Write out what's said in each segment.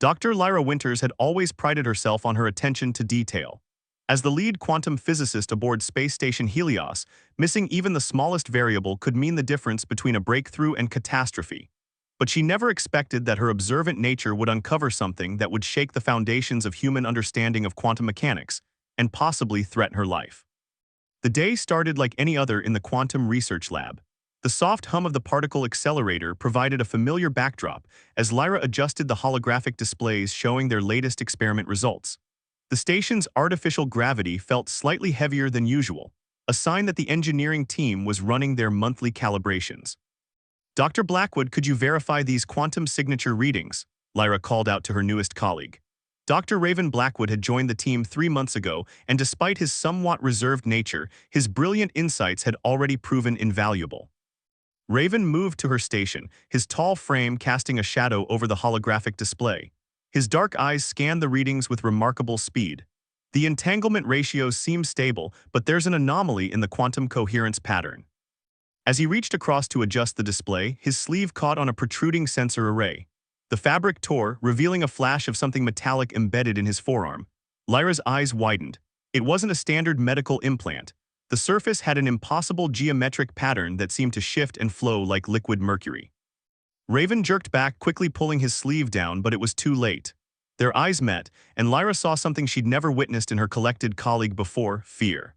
Dr. Lyra Winters had always prided herself on her attention to detail. As the lead quantum physicist aboard Space Station Helios, missing even the smallest variable could mean the difference between a breakthrough and catastrophe. But she never expected that her observant nature would uncover something that would shake the foundations of human understanding of quantum mechanics and possibly threaten her life. The day started like any other in the quantum research lab. The soft hum of the particle accelerator provided a familiar backdrop as Lyra adjusted the holographic displays showing their latest experiment results. The station's artificial gravity felt slightly heavier than usual, a sign that the engineering team was running their monthly calibrations. "Dr. Blackwood, could you verify these quantum signature readings?" Lyra called out to her newest colleague. Dr. Raven Blackwood had joined the team 3 months ago, and despite his somewhat reserved nature, his brilliant insights had already proven invaluable. Raven moved to her station, his tall frame casting a shadow over the holographic display. His dark eyes scanned the readings with remarkable speed. The entanglement ratios seem stable, but there's an anomaly in the quantum coherence pattern. As he reached across to adjust the display, his sleeve caught on a protruding sensor array. The fabric tore, revealing a flash of something metallic embedded in his forearm. Lyra's eyes widened. It wasn't a standard medical implant. The surface had an impossible geometric pattern that seemed to shift and flow like liquid mercury. Raven jerked back, quickly pulling his sleeve down, but it was too late. Their eyes met, and Lyra saw something she'd never witnessed in her collected colleague before: fear.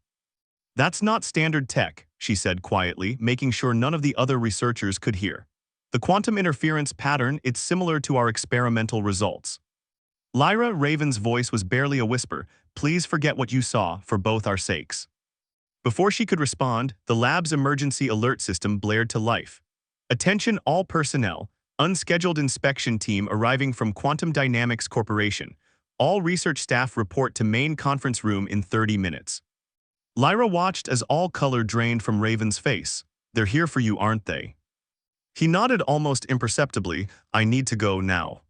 "That's not standard tech," she said quietly, making sure none of the other researchers could hear. "The quantum interference pattern, it's similar to our experimental results." Lyra Raven's voice was barely a whisper. "Please forget what you saw, for both our sakes." Before she could respond, the lab's emergency alert system blared to life. "Attention all personnel, unscheduled inspection team arriving from Quantum Dynamics Corporation. All research staff report to main conference room in 30 minutes. Lyra watched as all color drained from Raven's face. "They're here for you, aren't they?" He nodded almost imperceptibly. "I need to go now."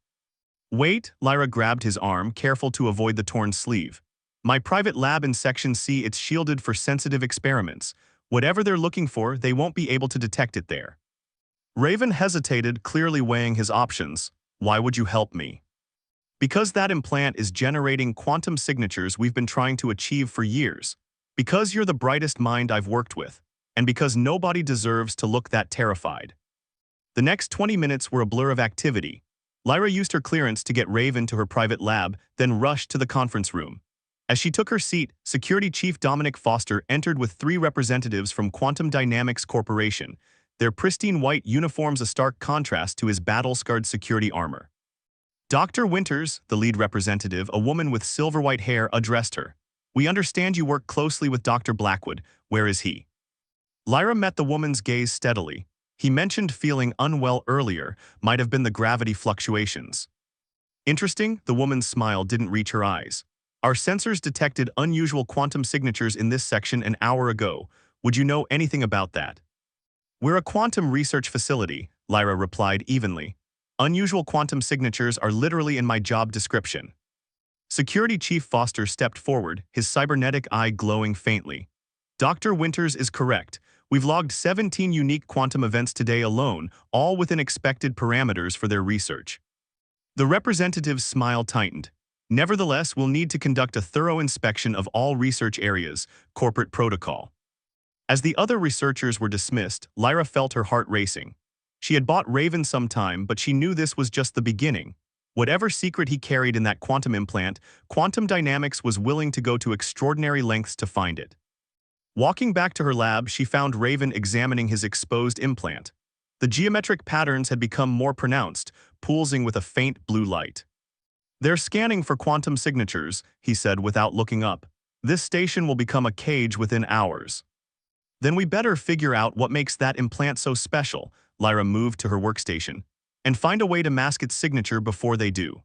"Wait," Lyra grabbed his arm, careful to avoid the torn sleeve. "My private lab in Section C, it's shielded for sensitive experiments. Whatever they're looking for, they won't be able to detect it there." Raven hesitated, clearly weighing his options. "Why would you help me?" "Because that implant is generating quantum signatures we've been trying to achieve for years. Because you're the brightest mind I've worked with. And because nobody deserves to look that terrified." The next 20 minutes were a blur of activity. Lyra used her clearance to get Raven to her private lab, then rushed to the conference room. As she took her seat, Security Chief Dominic Foster entered with 3 representatives from Quantum Dynamics Corporation, their pristine white uniforms a stark contrast to his battle-scarred security armor. "Dr. Winters," the lead representative, a woman with silver-white hair, addressed her. "We understand you work closely with Dr. Blackwood. Where is he?" Lyra met the woman's gaze steadily. "He mentioned feeling unwell earlier, might have been the gravity fluctuations." "Interesting," the woman's smile didn't reach her eyes. "Our sensors detected unusual quantum signatures in this section an hour ago. Would you know anything about that?" "We're a quantum research facility," Lyra replied evenly. "Unusual quantum signatures are literally in my job description." Security Chief Foster stepped forward, his cybernetic eye glowing faintly. "Dr. Winters is correct. We've logged 17 unique quantum events today alone, all within expected parameters for their research." The representative's smile tightened. "Nevertheless, we'll need to conduct a thorough inspection of all research areas, corporate protocol." As the other researchers were dismissed, Lyra felt her heart racing. She had bought Raven some time, but she knew this was just the beginning. Whatever secret he carried in that quantum implant, Quantum Dynamics was willing to go to extraordinary lengths to find it. Walking back to her lab, she found Raven examining his exposed implant. The geometric patterns had become more pronounced, pulsing with a faint blue light. "They're scanning for quantum signatures," he said without looking up. "This station will become a cage within hours." "Then we better figure out what makes that implant so special." Lyra moved to her workstation. "And find a way to mask its signature before they do."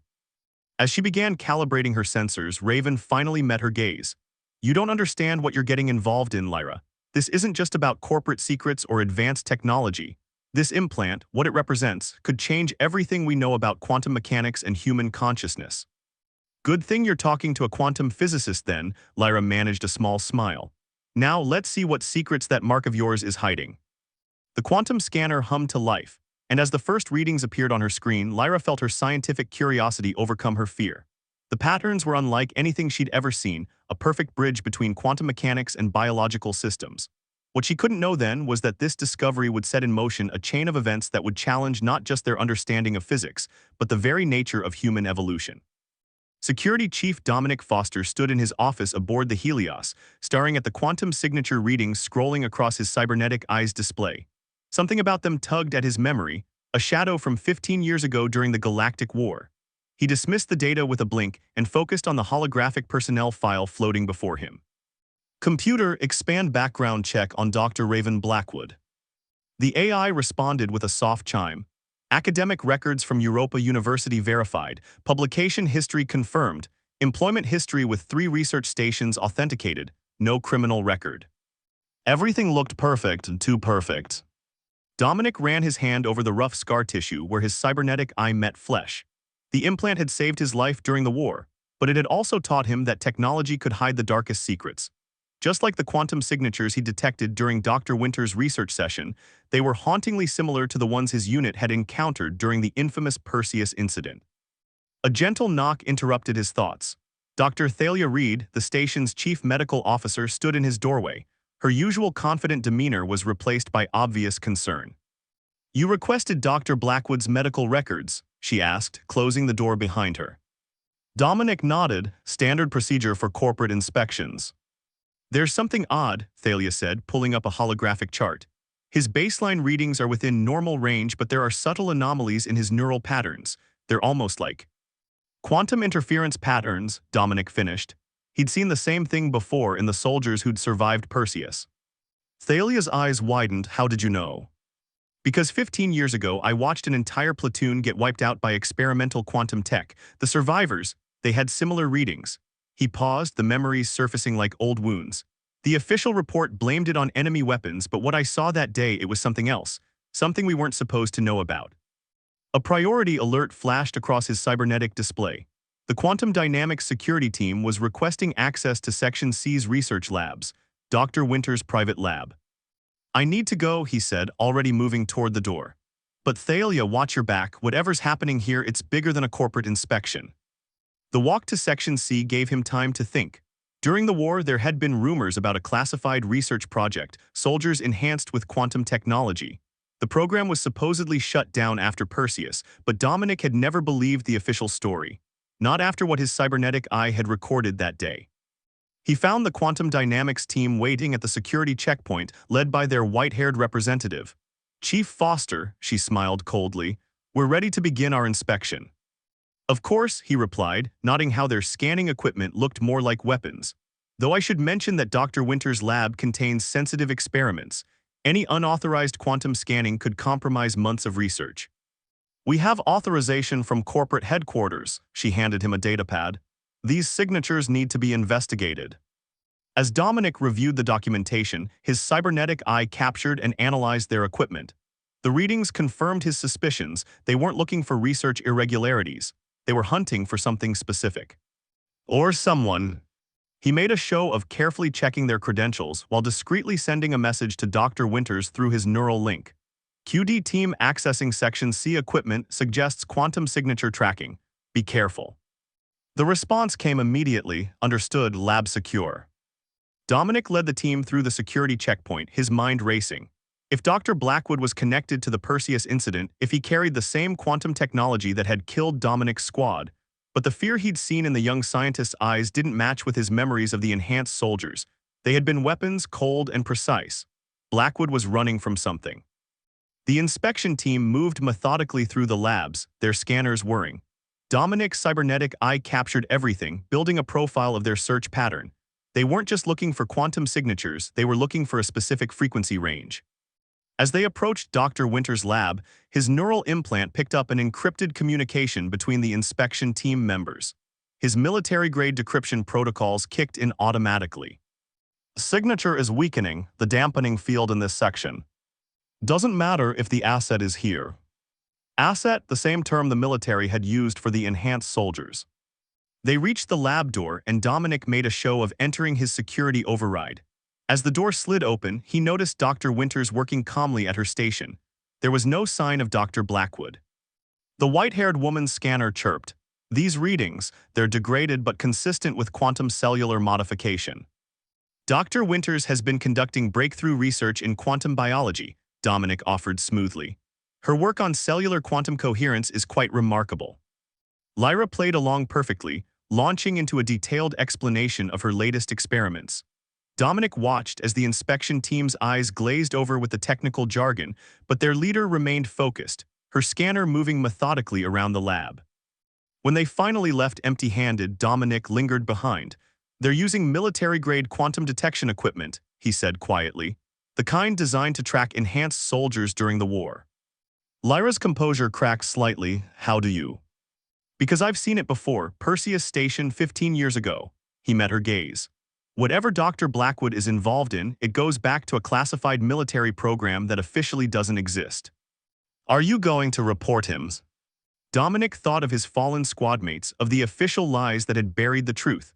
As she began calibrating her sensors, Raven finally met her gaze. "You don't understand what you're getting involved in, Lyra. This isn't just about corporate secrets or advanced technology. This implant, what it represents, could change everything we know about quantum mechanics and human consciousness." "Good thing you're talking to a quantum physicist then," Lyra managed a small smile. "Now let's see what secrets that mark of yours is hiding." The quantum scanner hummed to life, and as the first readings appeared on her screen, Lyra felt her scientific curiosity overcome her fear. The patterns were unlike anything she'd ever seen, a perfect bridge between quantum mechanics and biological systems. What she couldn't know then was that this discovery would set in motion a chain of events that would challenge not just their understanding of physics, but the very nature of human evolution. Security Chief Dominic Foster stood in his office aboard the Helios, staring at the quantum signature readings scrolling across his cybernetic eyes display. Something about them tugged at his memory, a shadow from 15 years ago during the Galactic War. He dismissed the data with a blink and focused on the holographic personnel file floating before him. Computer, expand background check on Dr. Raven Blackwood. The AI responded with a soft chime. Academic records from Europa University verified, publication history confirmed, employment history with 3 research stations authenticated, no criminal record. Everything looked perfect, too perfect. Dominic ran his hand over the rough scar tissue where his cybernetic eye met flesh. The implant had saved his life during the war, but it had also taught him that technology could hide the darkest secrets. Just like the quantum signatures he detected during Dr. Winter's research session, they were hauntingly similar to the ones his unit had encountered during the infamous Perseus incident. A gentle knock interrupted his thoughts. Dr. Thalia Reed, the station's chief medical officer, stood in his doorway. Her usual confident demeanor was replaced by obvious concern. "You requested Dr. Blackwood's medical records?" she asked, closing the door behind her. Dominic nodded, standard procedure for corporate inspections. "There's something odd," Thalia said, pulling up a holographic chart. "His baseline readings are within normal range, but there are subtle anomalies in his neural patterns. They're almost like quantum interference patterns," Dominic finished. He'd seen the same thing before in the soldiers who'd survived Perseus. Thalia's eyes widened. "How did you know?" "Because 15 years ago I watched an entire platoon get wiped out by experimental quantum tech. The survivors, they had similar readings." He paused, the memories surfacing like old wounds. "The official report blamed it on enemy weapons, but what I saw that day, it was something else. Something we weren't supposed to know about." A priority alert flashed across his cybernetic display. The quantum dynamics security team was requesting access to Section C's research labs, Dr. Winter's private lab. "I need to go," he said, already moving toward the door. "But Thalia, watch your back. Whatever's happening here, it's bigger than a corporate inspection." The walk to Section C gave him time to think. During the war, there had been rumors about a classified research project, soldiers enhanced with quantum technology. The program was supposedly shut down after Perseus, but Dominic had never believed the official story. Not after what his cybernetic eye had recorded that day. He found the quantum dynamics team waiting at the security checkpoint, led by their white-haired representative. "Chief Foster," she smiled coldly, "we're ready to begin our inspection." "Of course," he replied, noting how their scanning equipment looked more like weapons. "Though I should mention that Dr. Winter's lab contains sensitive experiments. Any unauthorized quantum scanning could compromise months of research." "We have authorization from corporate headquarters," she handed him a datapad. "These signatures need to be investigated." As Dominic reviewed the documentation, his cybernetic eye captured and analyzed their equipment. The readings confirmed his suspicions. They weren't looking for research irregularities. They were hunting for something specific. Or someone. He made a show of carefully checking their credentials while discreetly sending a message to Dr. Winters through his neural link. "QD team accessing Section C equipment suggests quantum signature tracking. Be careful." The response came immediately. "Understood, lab secure." Dominic led the team through the security checkpoint, his mind racing. If Dr. Blackwood was connected to the Perseus incident, if he carried the same quantum technology that had killed Dominic's squad, but the fear he'd seen in the young scientist's eyes didn't match with his memories of the enhanced soldiers. They had been weapons, cold and precise. Blackwood was running from something. The inspection team moved methodically through the labs, their scanners whirring. Dominic's cybernetic eye captured everything, building a profile of their search pattern. They weren't just looking for quantum signatures, they were looking for a specific frequency range. As they approached Dr. Winter's lab, his neural implant picked up an encrypted communication between the inspection team members. His military-grade decryption protocols kicked in automatically. "Signature is weakening, the dampening field in this section. Doesn't matter if the asset is here." Asset, the same term the military had used for the enhanced soldiers. They reached the lab door and Dominic made a show of entering his security override. As the door slid open, he noticed Dr. Winters working calmly at her station. There was no sign of Dr. Blackwood. The white-haired woman's scanner chirped. These readings, they're degraded but consistent with quantum cellular modification. Dr. Winters has been conducting breakthrough research in quantum biology, Dominic offered smoothly. Her work on cellular quantum coherence is quite remarkable. Lyra played along perfectly, launching into a detailed explanation of her latest experiments. Dominic watched as the inspection team's eyes glazed over with the technical jargon, but their leader remained focused, her scanner moving methodically around the lab. When they finally left empty-handed, Dominic lingered behind. They're using military-grade quantum detection equipment, he said quietly, the kind designed to track enhanced soldiers during the war. Lyra's composure cracked slightly. How do you? Because I've seen it before, Perseus Station 15 years ago. He met her gaze. Whatever Dr. Blackwood is involved in, it goes back to a classified military program that officially doesn't exist. Are you going to report him? Dominic thought of his fallen squadmates, of the official lies that had buried the truth.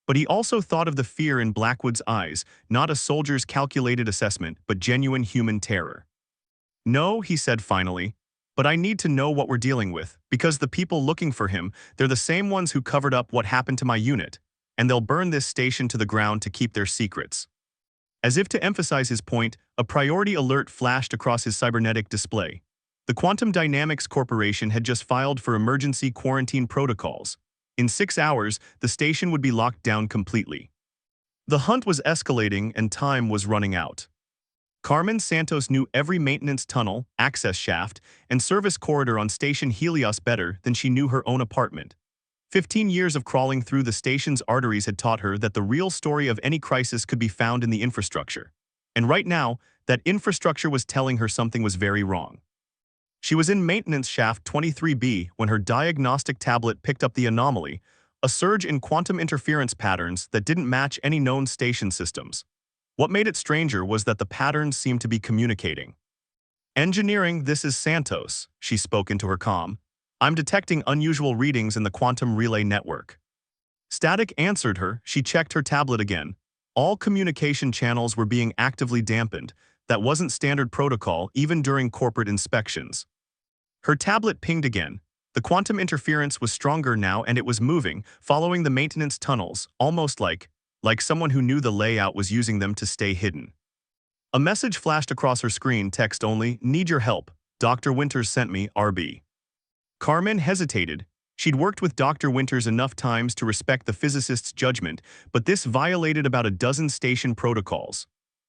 But he also thought of the fear in Blackwood's eyes, not a soldier's calculated assessment, but genuine human terror. No, he said finally, but I need to know what we're dealing with, because the people looking for him, they're the same ones who covered up what happened to my unit, and they'll burn this station to the ground to keep their secrets. As if to emphasize his point, a priority alert flashed across his cybernetic display. The Quantum Dynamics Corporation had just filed for emergency quarantine protocols. In 6 hours, the station would be locked down completely. The hunt was escalating and time was running out. Carmen Santos knew every maintenance tunnel, access shaft, and service corridor on Station Helios better than she knew her own apartment. 15 years of crawling through the station's arteries had taught her that the real story of any crisis could be found in the infrastructure. And right now, that infrastructure was telling her something was very wrong. She was in maintenance shaft 23B when her diagnostic tablet picked up the anomaly, a surge in quantum interference patterns that didn't match any known station systems. What made it stranger was that the patterns seemed to be communicating. Engineering, this is Santos, she spoke into her comm. I'm detecting unusual readings in the quantum relay network. Static answered her. She checked her tablet again. All communication channels were being actively dampened. That wasn't standard protocol, even during corporate inspections. Her tablet pinged again. The quantum interference was stronger now and it was moving, following the maintenance tunnels, almost like someone who knew the layout was using them to stay hidden. A message flashed across her screen, text only, need your help. Dr. Winters sent me, RB. Carmen hesitated. She'd worked with Dr. Winters enough times to respect the physicist's judgment, but this violated about a dozen station protocols.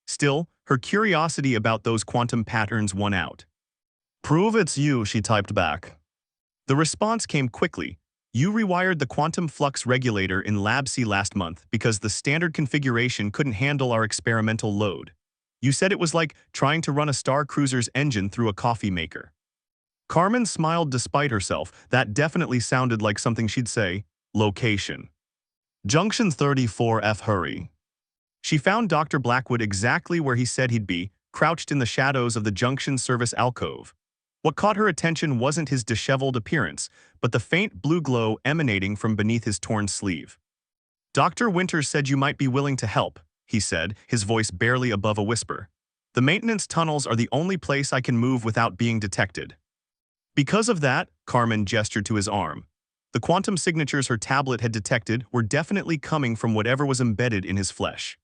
Still, her curiosity about those quantum patterns won out. Prove it's you, she typed back. The response came quickly. You rewired the quantum flux regulator in Lab C last month because the standard configuration couldn't handle our experimental load. You said it was like trying to run a Star Cruiser's engine through a coffee maker. Carmen smiled despite herself. That definitely sounded like something she'd say. Location. Junction 34F, hurry. She found Dr. Blackwood exactly where he said he'd be, crouched in the shadows of the junction service alcove. What caught her attention wasn't his disheveled appearance, but the faint blue glow emanating from beneath his torn sleeve. Dr. Winters said you might be willing to help, he said, his voice barely above a whisper. The maintenance tunnels are the only place I can move without being detected. Because of that, Carmen gestured to his arm. The quantum signatures her tablet had detected were definitely coming from whatever was embedded in his flesh.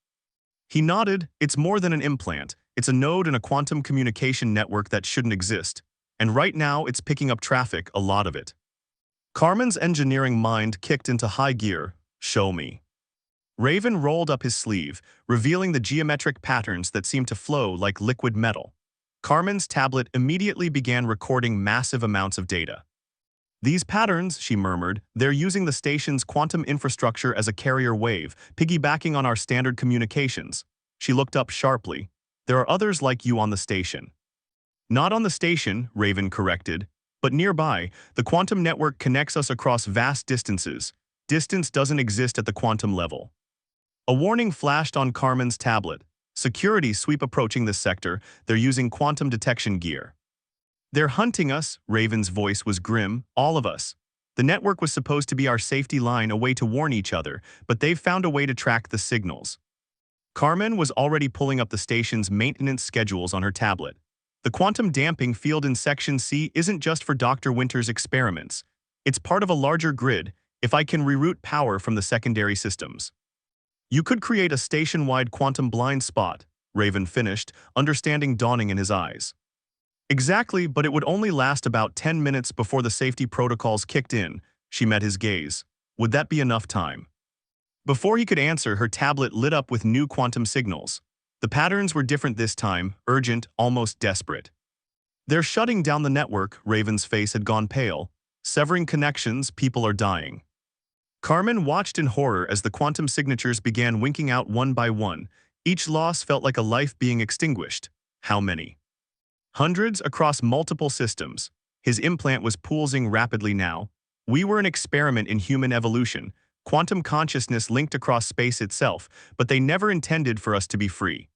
He nodded. It's more than an implant. It's a node in a quantum communication network that shouldn't exist. And right now, it's picking up traffic, a lot of it. Carmen's engineering mind kicked into high gear. Show me. Raven rolled up his sleeve, revealing the geometric patterns that seemed to flow like liquid metal. Carmen's tablet immediately began recording massive amounts of data. These patterns, she murmured, they're using the station's quantum infrastructure as a carrier wave, piggybacking on our standard communications. She looked up sharply. There are others like you on the station. Not on the station, Raven corrected, but nearby. The quantum network connects us across vast distances. Distance doesn't exist at the quantum level. A warning flashed on Carmen's tablet. Security sweep approaching this sector. They're using quantum detection gear. They're hunting us, Raven's voice was grim, all of us. The network was supposed to be our safety line, a way to warn each other, but they've found a way to track the signals. Carmen was already pulling up the station's maintenance schedules on her tablet. The quantum damping field in Section C isn't just for Dr. Winter's experiments. It's part of a larger grid if I can reroute power from the secondary systems. You could create a station-wide quantum blind spot, Raven finished, understanding dawning in his eyes. Exactly, but it would only last about 10 minutes before the safety protocols kicked in. She met his gaze. Would that be enough time? Before he could answer, her tablet lit up with new quantum signals. The patterns were different this time, urgent, almost desperate. They're shutting down the network. Raven's face had gone pale. Severing connections, people are dying. Carmen watched in horror as the quantum signatures began winking out one by one. Each loss felt like a life being extinguished. How many? Hundreds across multiple systems. His implant was pulsing rapidly now. We were an experiment in human evolution, quantum consciousness linked across space itself, but they never intended for us to be free.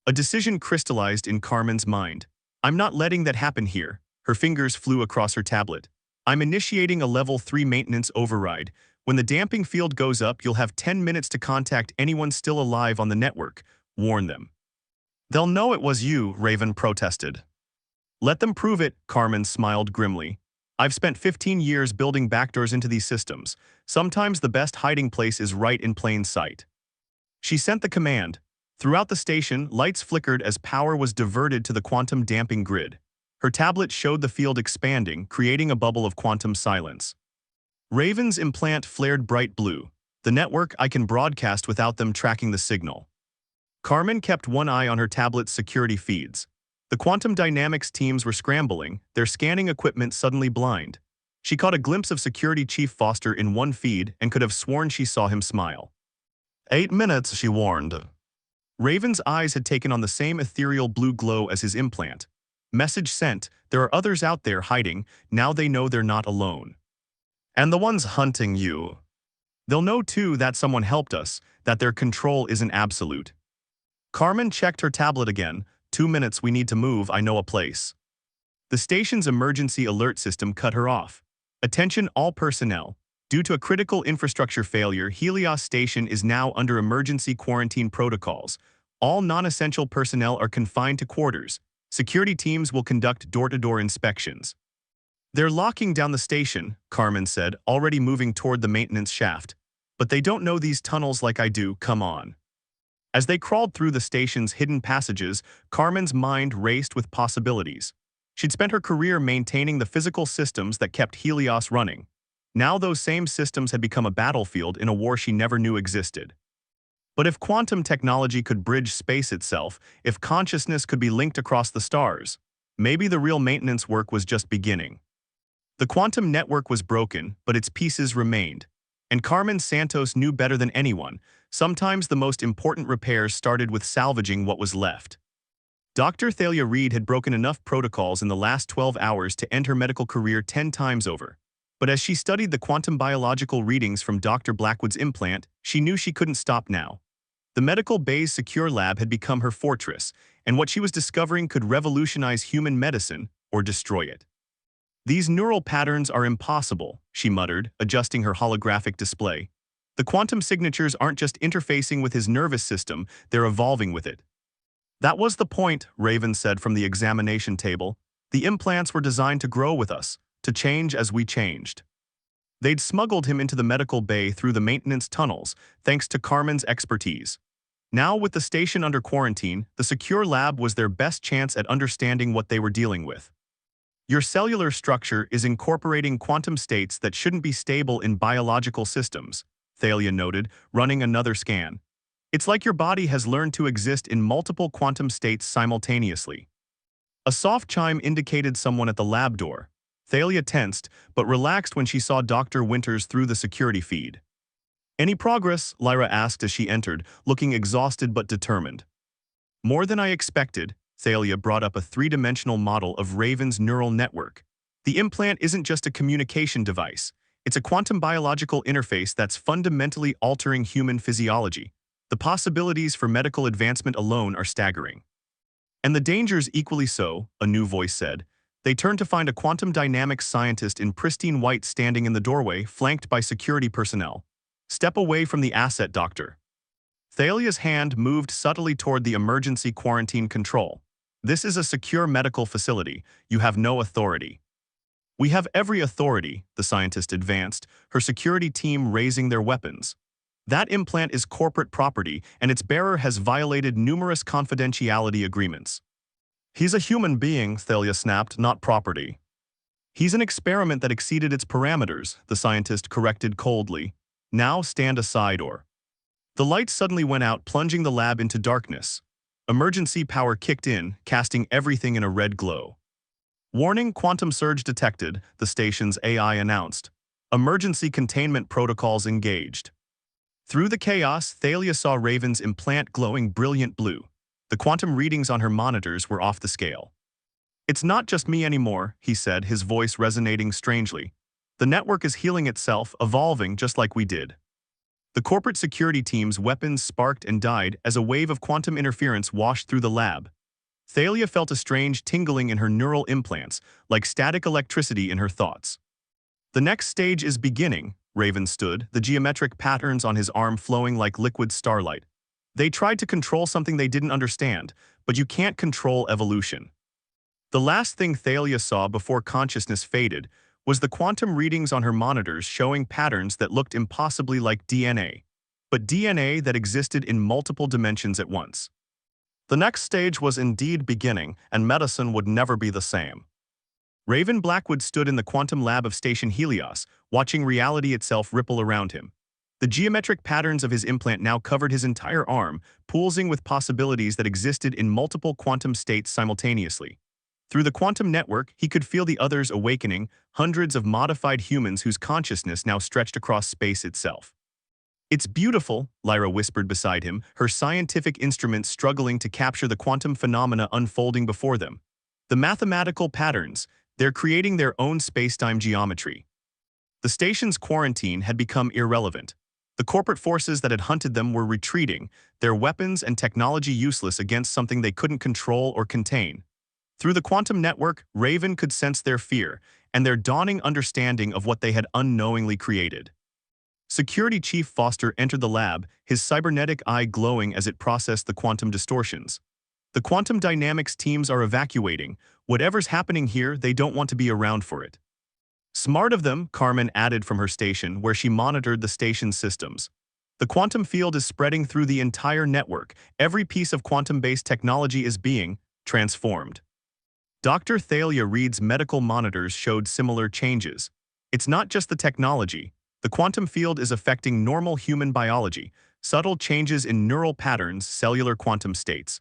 A decision crystallized in Carmen's mind. I'm not letting that happen here. Her fingers flew across her tablet. I'm initiating a level 3 maintenance override. When the damping field goes up, you'll have 10 minutes to contact anyone still alive on the network. Warn them. They'll know it was you, Raven protested. Let them prove it, Carmen smiled grimly. I've spent 15 years building backdoors into these systems. Sometimes the best hiding place is right in plain sight. She sent the command. Throughout the station, lights flickered as power was diverted to the quantum damping grid. Her tablet showed the field expanding, creating a bubble of quantum silence. Raven's implant flared bright blue. The network, I can broadcast without them tracking the signal. Carmen kept one eye on her tablet's security feeds. The quantum dynamics teams were scrambling, their scanning equipment suddenly blind. She caught a glimpse of Security Chief Foster in one feed and could have sworn she saw him smile. 8 minutes, she warned. Raven's eyes had taken on the same ethereal blue glow as his implant. Message sent, there are others out there hiding, now they know they're not alone. And the ones hunting you. They'll know too that someone helped us, that their control isn't absolute. Carmen checked her tablet again. 2 minutes, we need to move, I know a place. The station's emergency alert system cut her off. Attention all personnel. Due to a critical infrastructure failure, Helios Station is now under emergency quarantine protocols. All non-essential personnel are confined to quarters. Security teams will conduct door-to-door inspections. They're locking down the station, Carmen said, already moving toward the maintenance shaft. But they don't know these tunnels like I do, come on. As they crawled through the station's hidden passages, Carmen's mind raced with possibilities. She'd spent her career maintaining the physical systems that kept Helios running. Now those same systems had become a battlefield in a war she never knew existed. But if quantum technology could bridge space itself, if consciousness could be linked across the stars, maybe the real maintenance work was just beginning. The quantum network was broken, but its pieces remained. And Carmen Santos knew better than anyone, sometimes the most important repairs started with salvaging what was left. Dr. Thalia Reed had broken enough protocols in the last 12 hours to end her medical career 10 times over. But as she studied the quantum biological readings from Dr. Blackwood's implant, she knew she couldn't stop now. The medical bay's secure lab had become her fortress, and what she was discovering could revolutionize human medicine or destroy it. These neural patterns are impossible, she muttered, adjusting her holographic display. The quantum signatures aren't just interfacing with his nervous system, they're evolving with it. That was the point, Raven said from the examination table. The implants were designed to grow with us, to change as we changed. They'd smuggled him into the medical bay through the maintenance tunnels, thanks to Carmen's expertise. Now, with the station under quarantine, the secure lab was their best chance at understanding what they were dealing with. Your cellular structure is incorporating quantum states that shouldn't be stable in biological systems, Thalia noted, running another scan. It's like your body has learned to exist in multiple quantum states simultaneously. A soft chime indicated someone at the lab door. Thalia tensed, but relaxed when she saw Dr. Winters through the security feed. Any progress? Lyra asked as she entered, looking exhausted but determined. More than I expected. Thalia brought up a three-dimensional model of Raven's neural network. The implant isn't just a communication device. It's a quantum biological interface that's fundamentally altering human physiology. The possibilities for medical advancement alone are staggering. And the dangers equally so, a new voice said. They turned to find a quantum dynamics scientist in pristine white standing in the doorway, flanked by security personnel. Step away from the asset, doctor. Thalia's hand moved subtly toward the emergency quarantine control. This is a secure medical facility. You have no authority. We have every authority, the scientist advanced, her security team raising their weapons. That implant is corporate property, and its bearer has violated numerous confidentiality agreements. He's a human being, Thalia snapped, not property. He's an experiment that exceeded its parameters, the scientist corrected coldly. Now stand aside or... The lights suddenly went out, plunging the lab into darkness. Emergency power kicked in, casting everything in a red glow. Warning, quantum surge detected, the station's AI announced. Emergency containment protocols engaged. Through the chaos, Thalia saw Raven's implant glowing brilliant blue. The quantum readings on her monitors were off the scale. It's not just me anymore, he said, his voice resonating strangely. The network is healing itself, evolving just like we did. The corporate security team's weapons sparked and died as a wave of quantum interference washed through the lab. Thalia felt a strange tingling in her neural implants, like static electricity in her thoughts. The next stage is beginning, Raven stood, the geometric patterns on his arm flowing like liquid starlight. They tried to control something they didn't understand, but you can't control evolution. The last thing Thalia saw before consciousness faded was the quantum readings on her monitors showing patterns that looked impossibly like DNA, but DNA that existed in multiple dimensions at once. The next stage was indeed beginning, and medicine would never be the same. Raven Blackwood stood in the quantum lab of Station Helios, watching reality itself ripple around him. The geometric patterns of his implant now covered his entire arm, pulsing with possibilities that existed in multiple quantum states simultaneously. Through the quantum network, he could feel the others awakening, hundreds of modified humans whose consciousness now stretched across space itself. It's beautiful, Lyra whispered beside him, her scientific instruments struggling to capture the quantum phenomena unfolding before them. The mathematical patterns, they're creating their own space-time geometry. The station's quarantine had become irrelevant. The corporate forces that had hunted them were retreating, their weapons and technology useless against something they couldn't control or contain. Through the quantum network, Raven could sense their fear and their dawning understanding of what they had unknowingly created. Security Chief Foster entered the lab, his cybernetic eye glowing as it processed the quantum distortions. The quantum dynamics teams are evacuating. Whatever's happening here, they don't want to be around for it. Smart of them, Carmen added from her station, where she monitored the station's systems. The quantum field is spreading through the entire network. Every piece of quantum-based technology is being transformed. Dr. Thalia Reed's medical monitors showed similar changes. It's not just the technology. The quantum field is affecting normal human biology, subtle changes in neural patterns, cellular quantum states.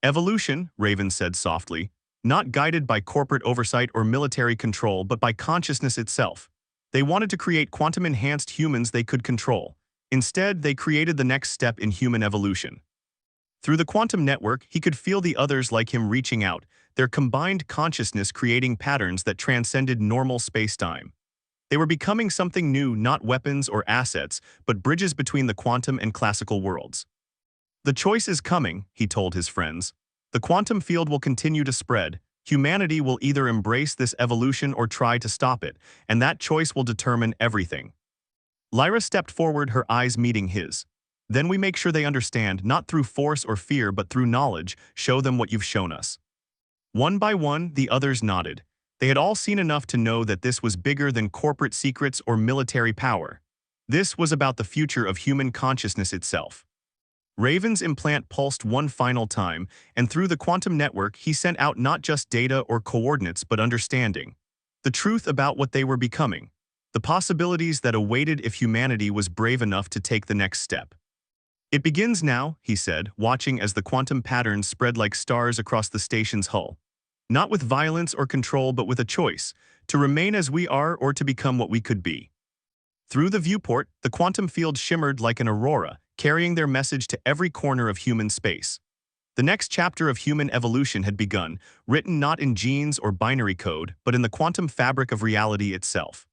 Evolution, Raven said softly, not guided by corporate oversight or military control but by consciousness itself. They wanted to create quantum-enhanced humans they could control. Instead, they created the next step in human evolution. Through the quantum network, he could feel the others like him reaching out, their combined consciousness creating patterns that transcended normal space-time. They were becoming something new, not weapons or assets, but bridges between the quantum and classical worlds. The choice is coming, he told his friends. The quantum field will continue to spread. Humanity will either embrace this evolution or try to stop it, and that choice will determine everything. Lyra stepped forward, her eyes meeting his. Then we make sure they understand, not through force or fear, but through knowledge. Show them what you've shown us. One by one, the others nodded. They had all seen enough to know that this was bigger than corporate secrets or military power. This was about the future of human consciousness itself. Raven's implant pulsed one final time, and through the quantum network he sent out not just data or coordinates but understanding. The truth about what they were becoming. The possibilities that awaited if humanity was brave enough to take the next step. It begins now, he said, watching as the quantum patterns spread like stars across the station's hull. Not with violence or control but with a choice, to remain as we are or to become what we could be. Through the viewport, the quantum field shimmered like an aurora, carrying their message to every corner of human space. The next chapter of human evolution had begun, written not in genes or binary code, but in the quantum fabric of reality itself.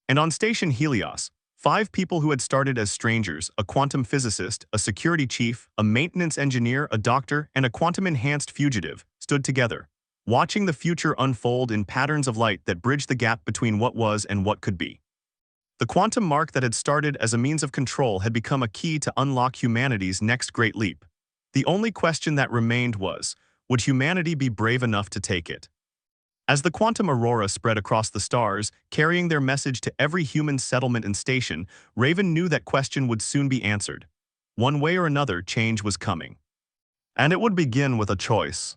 And on Station Helios, 5 people who had started as strangers, a quantum physicist, a security chief, a maintenance engineer, a doctor, and a quantum-enhanced fugitive, stood together, watching the future unfold in patterns of light that bridged the gap between what was and what could be. The quantum mark that had started as a means of control had become a key to unlock humanity's next great leap. The only question that remained was, Would humanity be brave enough to take it? As the quantum aurora spread across the stars, carrying their message to every human settlement and station, Raven knew that question would soon be answered. One way or another, change was coming. And it would begin with a choice.